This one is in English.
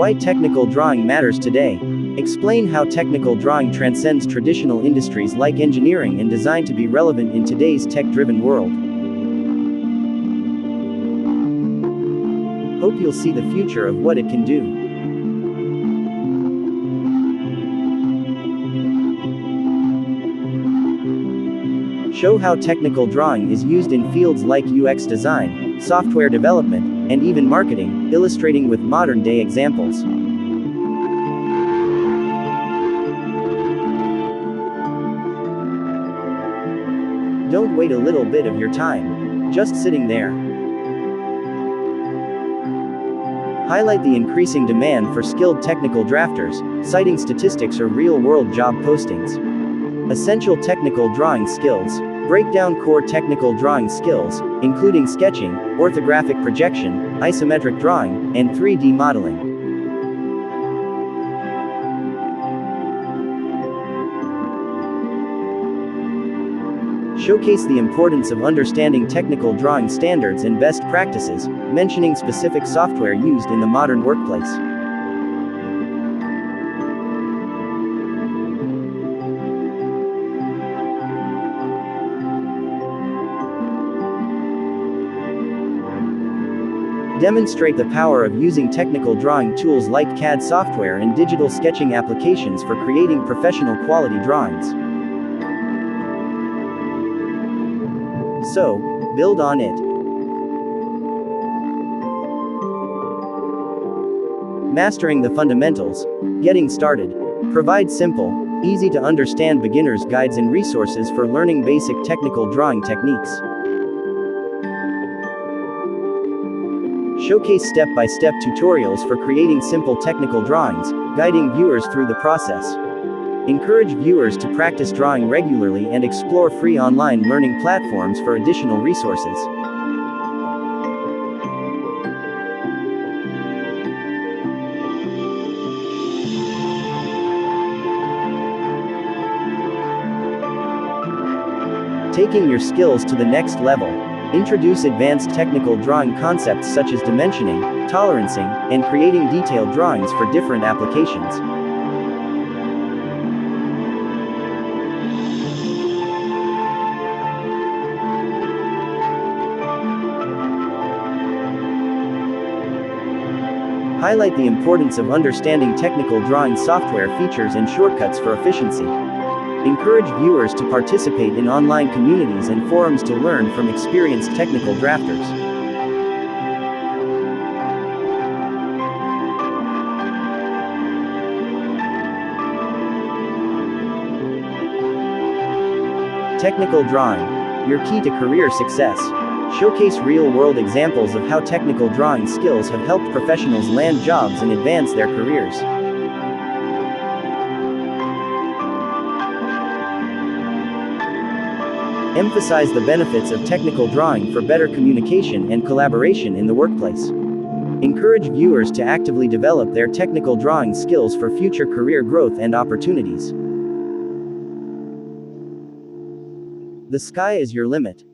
Why technical drawing matters today. Explain how technical drawing transcends traditional industries like engineering and design to be relevant in today's tech-driven world. Hope you'll see the future of what it can do. Show how technical drawing is used in fields like UX design, software development, and even marketing, illustrating with modern-day examples. Don't wait a little bit of your time. Just sitting there. Highlight the increasing demand for skilled technical drafters, citing statistics or real-world job postings. Essential technical drawing skills. Break down core technical drawing skills, including sketching, orthographic projection, isometric drawing, and 3D modeling. Showcase the importance of understanding technical drawing standards and best practices, mentioning specific software used in the modern workplace. Demonstrate the power of using technical drawing tools like CAD software and digital sketching applications for creating professional quality drawings. So, build on it. Mastering the fundamentals. Getting started. Provide simple, easy to understand beginners guides and resources for learning basic technical drawing techniques. Showcase step-by-step tutorials for creating simple technical drawings, guiding viewers through the process. Encourage viewers to practice drawing regularly and explore free online learning platforms for additional resources. Taking your skills to the next level. Introduce advanced technical drawing concepts such as dimensioning, tolerancing, and creating detailed drawings for different applications. Highlight the importance of understanding technical drawing software features and shortcuts for efficiency. Encourage viewers to participate in online communities and forums to learn from experienced technical drafters. Technical drawing. Your key to career success. Showcase real-world examples of how technical drawing skills have helped professionals land jobs and advance their careers. Emphasize the benefits of technical drawing for better communication and collaboration in the workplace. Encourage viewers to actively develop their technical drawing skills for future career growth and opportunities. The sky is your limit.